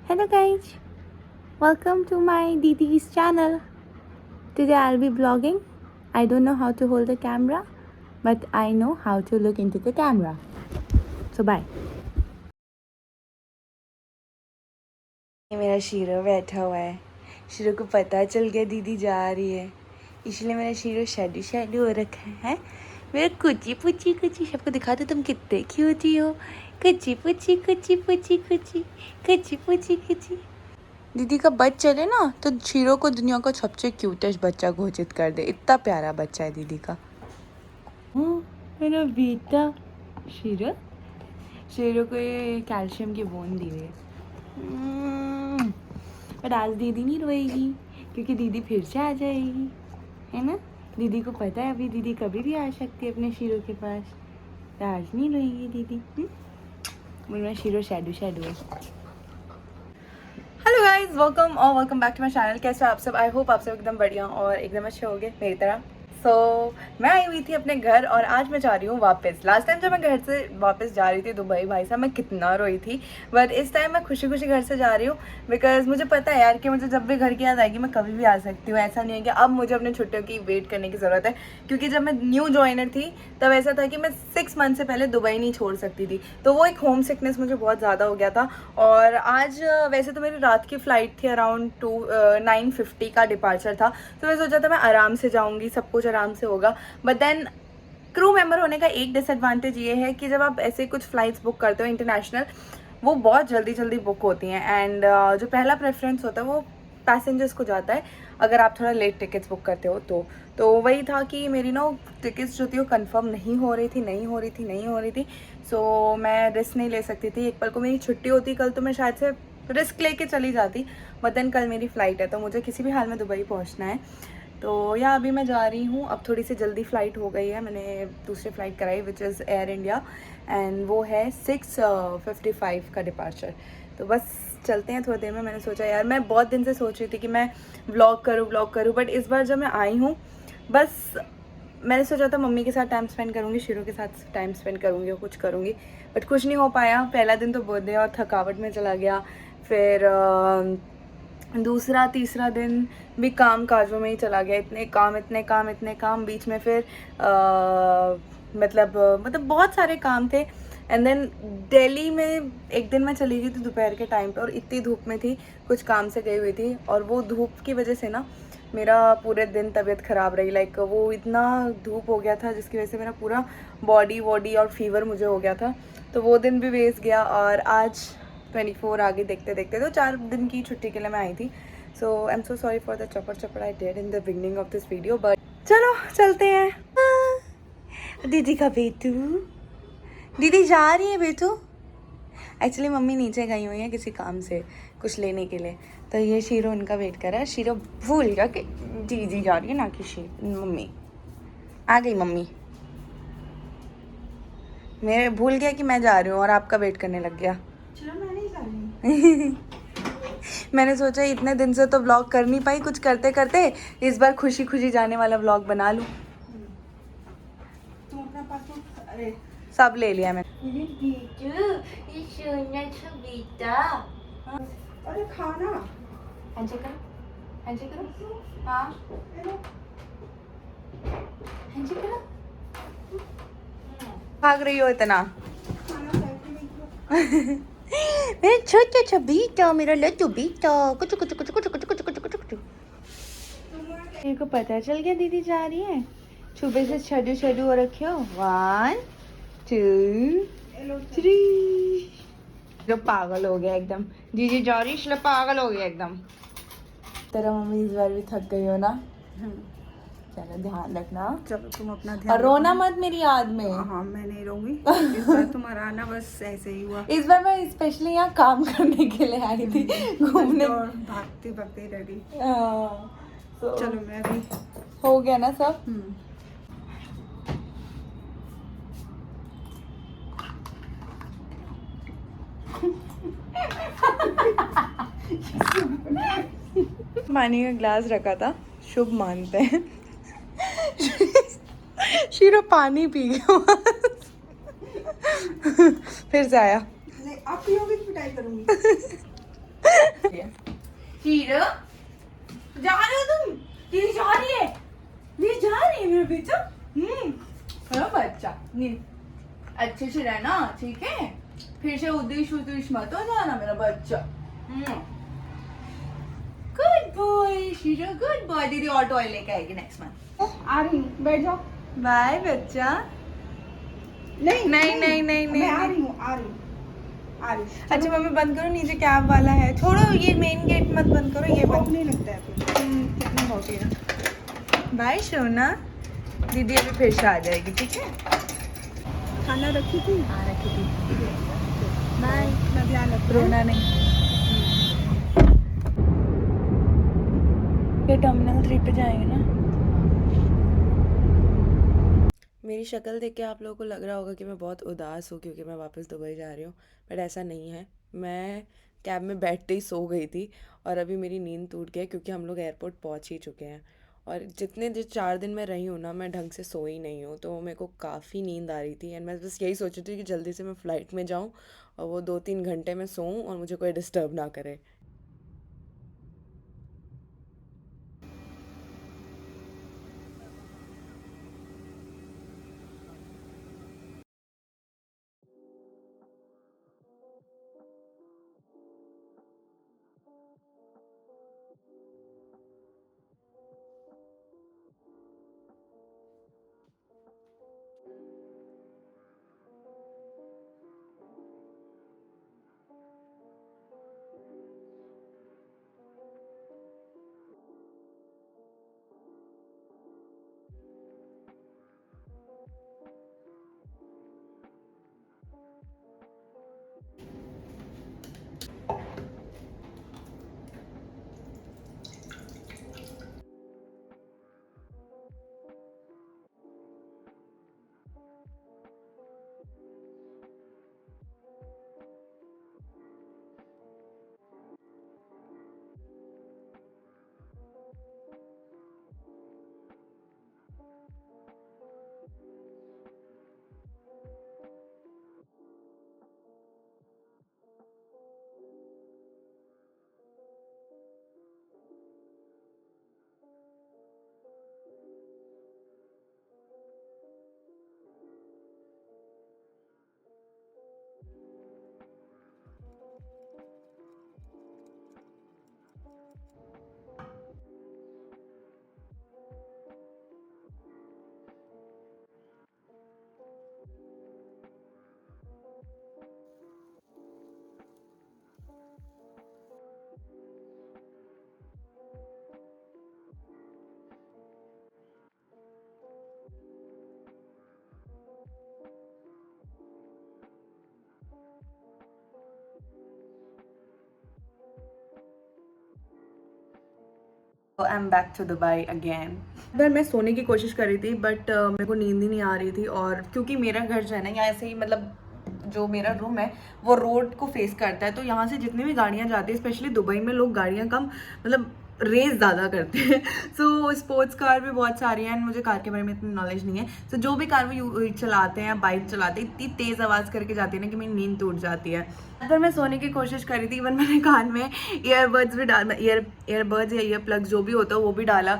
Hello guys, welcome to my Didi's channel. Today I'll be vlogging. I don't know how to hold the camera, but I know how to look into the camera. So bye. मेरा shero बैठा हुआ है. Shero को पता चल गया दीदी जा रही है, इसलिए मेरा शीरो शैडो शैडो हो रखा है. मेरा कुची पुची कुची सबको दिखाते तुम कितने क्यूटी हो. कुची पुची कुची पुची कुची कुची पुची कुची. दीदी का बच चले ना तो शीरो को दुनिया का सबसे क्यूटेस्ट बच्चा घोषित कर दे. इतना प्यारा बच्चा है दीदी का. मेरा बेटा शीरो. शीरो को ये कैल्शियम की बोन दी हुई है. पर आज दीदी नहीं रोएगी क्योंकि दीदी फिर से आ जाएगी, है ना. दीदी को पता है अभी दीदी कभी भी आ सकती है अपने शीरो के पास. तो आज नहीं रोएगी दीदी. मेरा शीरो शैडो शैडो है. Hello guys, welcome back to my channel. कैसे हो आप सब? आई होप आप सब एकदम बढ़िया और एकदम अच्छे होंगे मेरी तरह. मैं आई हुई थी अपने घर और आज मैं जा रही हूँ वापस. लास्ट टाइम जब मैं घर से वापस जा रही थी दुबई, भाई साहब मैं कितना रोई थी. बट इस टाइम मैं खुशी खुशी घर से जा रही हूँ बिकॉज मुझे पता है यार कि मुझे जब भी घर की याद आएगी मैं कभी भी आ सकती हूँ. ऐसा नहीं है कि अब मुझे अपने छुट्टियों की वेट करने की ज़रूरत है, क्योंकि जब मैं न्यू ज्वाइनर थी तब ऐसा था कि मैं 6 मंथ से पहले दुबई नहीं छोड़ सकती थी. तो वो एक होम सिकनेस मुझे बहुत ज़्यादा हो गया था. और आज वैसे तो मेरी रात की फ़्लाइट थी, अराउंड 9:50 का डिपार्चर था. तो मैं सोचा था मैं आराम से जाऊँगी, सब कुछ आराम से होगा. बट देन क्रू मेंबर होने का एक डिसएडवांटेज ये है कि जब आप ऐसे कुछ फ़्लाइट्स बुक करते हो इंटरनेशनल, वो बहुत जल्दी जल्दी बुक होती हैं. एंड जो पहला प्रेफरेंस होता है वो पैसेंजर्स को जाता है अगर आप थोड़ा लेट टिकट्स बुक करते हो तो वही था कि मेरी ना टिकट्स जो थी वो कंफर्म नहीं हो रही थी. सो मैं रिस्क नहीं ले सकती थी. एक पल को मेरी छुट्टी होती कल तो मैं शायद से रिस्क लेके चली जाती. बट देन कल मेरी फ़्लाइट है तो मुझे किसी भी हाल में दुबई पहुंचना है. तो या अभी मैं जा रही हूँ. अब थोड़ी सी जल्दी फ़्लाइट हो गई है, मैंने दूसरी फ़्लाइट कराई which is air India and वो है 6:55 का डिपार्चर. तो बस चलते हैं थोड़ी देर में. मैंने सोचा यार मैं बहुत दिन से सोच रही थी कि मैं व्लॉग करूँ बट इस बार जब मैं आई हूँ बस मैंने सोचा था मम्मी के साथ टाइम स्पेंड करूँगी, शीरो के साथ टाइम स्पेंड करूँगी और कुछ करूँगी. बट कुछ नहीं हो पाया. पहला दिन तो बर्थडे और थकावट में चला गया. फिर दूसरा तीसरा दिन भी काम काजों में ही चला गया. इतने काम बीच में. फिर मतलब बहुत सारे काम थे. एंड देन दिल्ली में एक दिन मैं चली गई थी दोपहर के टाइम पे और इतनी धूप में थी, कुछ काम से गई हुई थी और वो धूप की वजह से ना मेरा पूरे दिन तबीयत ख़राब रही. लाइक वो इतना धूप हो गया था जिसकी वजह से मेरा पूरा बॉडी और फीवर मुझे हो गया था. तो वो दिन भी वेस्ट गया. और आज 24 आगे देखते देखते तो 4 दिन की छुट्टी के लिए मैं आई थी. So I am so sorry for the चपड़ I did in the beginning of this video. But चलो चलते हैं. दीदी का बेटू, दीदी जा रही है बेटू. एक्चुअली मम्मी नीचे गई हुई है किसी काम से कुछ लेने के लिए. तो ये शीरो उनका वेट कर रहा है. शीरो भूल गया कि दीदी जा रही है ना कि मम्मी आ गई. मम्मी मेरे भूल गया कि मैं जा रही हूँ और आपका वेट करने लग गया. मैंने सोचा इतने दिन से तो व्लॉग कर नहीं पाई, कुछ करते करते इस बार खुशी खुशी जाने वाला व्लॉग बना लूं. तुम अपना पासपोर्ट अरे सब ले लिया मैंने. अरे खाना हैंडशेक करो. हाँ हैंडशेक करो. भाग रही हो इतना. मेरा छोटा सा बेटा, मेरा लड्डू बेटा. कुछ मेरे को पता चल गया दीदी जा रही है. सुबह से छडू हो रखे हो. 1 2 3. जो पागल हो गया एकदम. दीदी जा रही इसलिए पागल हो गया एकदम. तेरा मम्मी इस बार भी थक गई हो ना. चलो ध्यान रखना. चलो तुम अपना ध्यान और रोना मत मेरी याद में. हाँ मैं नहीं रहूंगी. इस बार तुम्हारा आना बस ऐसे ही हुआ. इस बार मैं स्पेशली यहाँ काम करने के लिए आई थी, घूमने. और भागते भागते रेडी. तो चलो मैं भी हो गया ना सब. पानी का ग्लास रखा था, शुभ मानते हैं. शीरो पानी पी गया. फिर से आया. आप पियोगे तो पिटाई करूंगी. है। हीरो जा रहे हो तुम? ये जा रही है, ये जा रही है मेरा बेटा। मेरा बच्चा नहीं, अच्छे से रहना ठीक है, फिर से उदिश उदिश मत हो जाना मेरा बच्चा। Good boy shero, good boy. दीदी और टॉय लेके आएगी नेक्स्ट मंथ। आ रही हूँ, बैठ जाओ। बाय बच्चा। नहीं नहीं, नहीं, नहीं, मैं आ नहीं। रही हूँ, आ रही हूँ, आ रही हूँ। अच्छा मम्मी बंद करो, नीचे कैब वाला है। छोड़ो ये मेन गेट मत बंद करो, ये भूख बंद। नहीं लगता है फिर। कितनी होती है। बाय सोना, दीदी अभी फिर से आ जाएगी ठीक है। खाना रखी थी, आ रखी थी। बाय। अपना ध्यान रखना। रोना नहीं। ये टर्मिनल 3 पे जाएंगे ना। मेरी शक्ल देख के आप लोगों को लग रहा होगा कि मैं बहुत उदास हूँ क्योंकि मैं वापस दुबई जा रही हूँ, बट ऐसा नहीं है। मैं कैब में बैठते ही सो गई थी और अभी मेरी नींद टूट गई क्योंकि हम लोग एयरपोर्ट पहुँच ही चुके हैं। और जिस 4 दिन मैं रही हूँ ना, मैं ढंग से सोई नहीं हूँ, तो मेरे को काफ़ी नींद आ रही थी एंड मैं बस यही सोच रही थी कि जल्दी से मैं फ़्लाइट में जाऊँ और वो 2-3 घंटे में सोऊं और मुझे कोई डिस्टर्ब ना करे। I am back to Dubai again. इधर मैं सोने की कोशिश कर रही थी बट मेरे को नींद ही नहीं आ रही थी, और क्योंकि मेरा घर जो है ना यहाँ ऐसे ही, मतलब जो मेरा रूम है वो रोड को फेस करता है, तो यहाँ से जितनी भी गाड़ियाँ जाती है, स्पेशली दुबई में लोग गाड़ियाँ कम, मतलब रेस ज़्यादा करते हैं। सो स्पोर्ट्स कार भी बहुत सारी हैं एंड मुझे कार के बारे में इतनी नॉलेज नहीं है। सो जो भी कार वो चलाते हैं, बाइक चलाते हैं, इतनी तेज़ आवाज़ करके जाती है ना कि मेरी नींद टूट जाती है। अगर मैं सोने की कोशिश करी थी, इवन मैंने कान में ईयरबड्स भी डाल, ईयरबड्स या ईयर प्लग्स जो भी होता है वो भी डाला।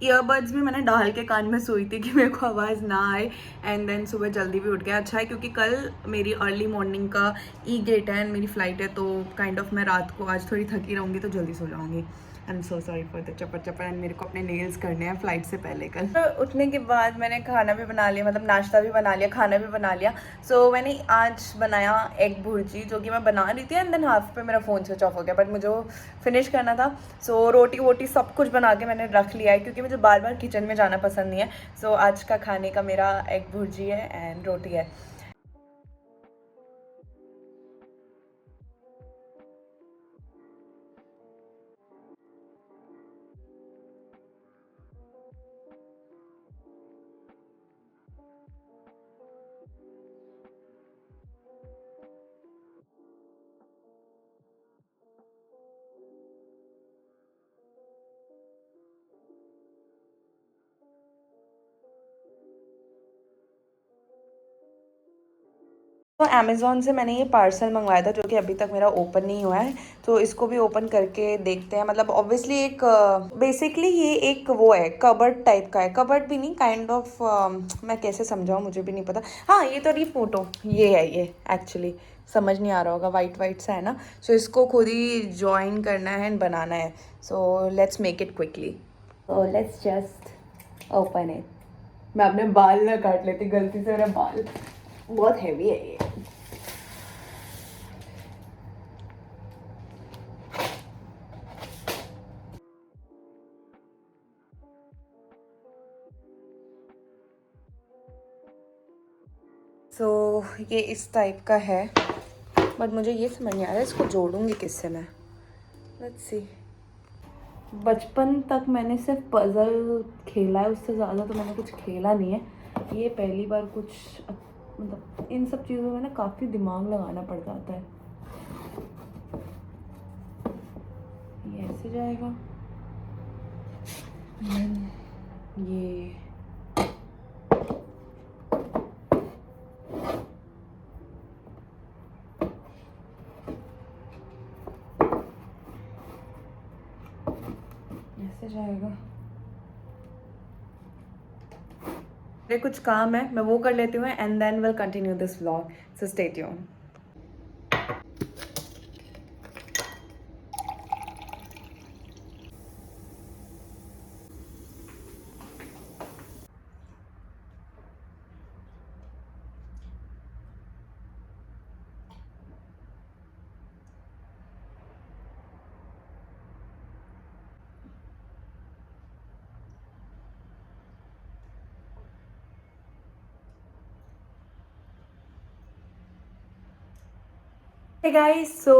ईयरबड्स भी मैंने डाल के कान में सोई थी कि मेरे को आवाज़ ना आए, एंड देन सुबह जल्दी भी उठ गया। अच्छा है क्योंकि कल मेरी अर्ली मॉर्निंग का ई गेट है एंड मेरी फ़्लाइट है, तो काइंड ऑफ मैं रात को आज थोड़ी थकी रहूँगी तो जल्दी सो जाऊँगी। I am so sorry for the चपर चपर, एंड मेरे को अपने नेल्स करने हैं फ़्लाइट से पहले कल। तो उठने के बाद मैंने खाना भी बना लिया, मतलब नाश्ता भी बना लिया, खाना भी बना लिया। सो मैंने आज बनाया एग भुर्जी, जो कि मैं बना रही थी एंड देन हाफ पे मेरा फ़ोन स्विच ऑफ हो गया, बट मुझे वो फिनिश करना था। सो रोटी वोटी सब कुछ बना के मैंने रख लिया है क्योंकि मुझे बार बार किचन में जाना पसंद नहीं है। सो आज का खाने का मेरा एग भुर्जी है एंड रोटी है। तो अमेज़ॉन से मैंने ये पार्सल मंगवाया था जो कि अभी तक मेरा ओपन नहीं हुआ है, तो इसको भी ओपन करके देखते हैं। मतलब ऑब्वियसली एक बेसिकली ये एक वो है, कबर्ड टाइप का है, कबर्ड भी नहीं, काइंड ऑफ मैं कैसे समझाऊँ, मुझे भी नहीं पता। हाँ, ये तो रही फोटो, ये है, ये एक्चुअली समझ नहीं आ रहा होगा, वाइट वाइट सा है ना। सो इसको खुद ही ज्वाइन करना है एंड बनाना है। So let's make it quickly. So let's just open it. मैं अपने बाल ना काट लेती गलती से, मेरा बाल बहुत हैवी है ये। सो ये इस टाइप का है, बट मुझे ये समझ नहीं आ रहा है इसको जोड़ूंगी किससे मैं। Let's see. बचपन तक मैंने सिर्फ पजल खेला है, उससे ज़्यादा तो मैंने कुछ खेला नहीं है। ये पहली बार कुछ, मतलब इन सब चीज़ों में ना काफ़ी दिमाग लगाना पड़ जाता है। ये ऐसे जाएगा, ये ऐसे जाएगा। मेरे कुछ काम है, मैं वो कर लेती हूँ and then will continue this vlog, so stay tuned. Hey guys, so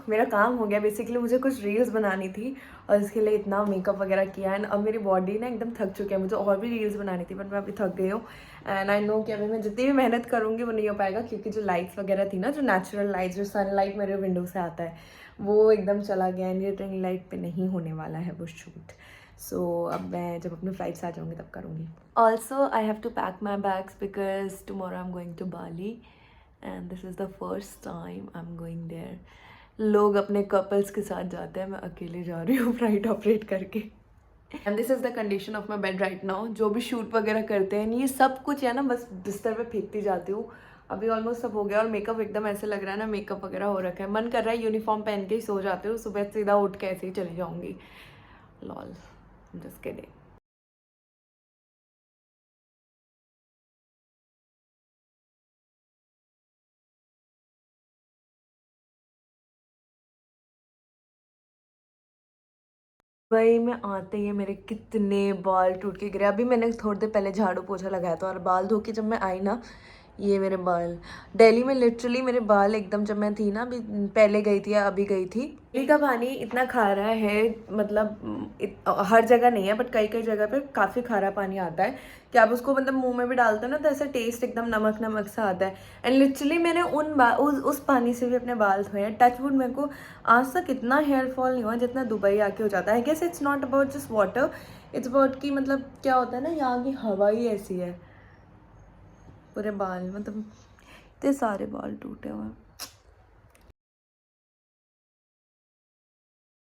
मेरा काम हो गया। बेसिकली मुझे कुछ रील्स बनानी थी और इसके लिए इतना मेकअप वगैरह किया एंड अब मेरी बॉडी ना एकदम थक चुकी है। मुझे और भी रील्स बनानी थी बट मैं अभी थक गई हूँ एंड आई नो कि अभी मैं जितनी भी मेहनत करूँगी वो नहीं हो पाएगा, क्योंकि जो लाइट्स वगैरह थी ना, जो नेचुरल लाइट, जो सनलाइट मेरे विंडो से आता है, वो एकदम चला गया एंड ये रिंग लाइट पे नहीं होने वाला है वो शूट। सो अब मैं जब अपने फ्लाइट से आ जाऊँगी तब करूँगी। Also I have to pack my bags because tomorrow I am going to Bali and this is the first time I am going there. लोग अपने कपल्स के साथ जाते हैं, मैं अकेले जा रही हूँ फ्लाइट ऑपरेट करके। And this is the condition of my bed right now. जो भी शूट वगैरह करते हैं ये सब कुछ है ना, बस बिस्तर पे फेंकती जाती हूँ। अभी ऑलमोस्ट सब हो गया और मेकअप एकदम ऐसे लग रहा है ना, मेकअप वगैरह हो रखा है। मन कर रहा है यूनिफॉर्म पहन के ही सो जाते हो, सुबह सीधा उठ के ऐसे ही चली जाऊँगी। Lol, just kidding. भाई मैं आते ही मेरे कितने बाल टूट के गिरे। अभी मैंने थोड़ी देर पहले झाड़ू पोछा लगाया था और बाल धो के जब मैं आई ना, ये मेरे बाल दिल्ली में लिटरली मेरे बाल एकदम, जब मैं थी ना, अभी पहले गई थी या अभी गई थी, दिल्ली का पानी इतना खारा है, मतलब हर जगह नहीं है बट कई कई जगह पे काफ़ी खारा पानी आता है कि आप उसको मतलब मुंह में भी डालते हो ना तो ऐसा टेस्ट एकदम नमक नमक सा आता है। एंड लिटरली मैंने उस पानी से भी अपने बाल धोए हैं। टच वुड, मेरे को आज तक इतना हेयर फॉल नहीं हुआ जितना दुबई आके हो जाता है। I guess it's not about just water, it's about कि मतलब क्या होता है ना, यहाँ की हवा ही ऐसी है। पूरे बाल, मतलब इतने सारे बाल टूटे हुए हैं।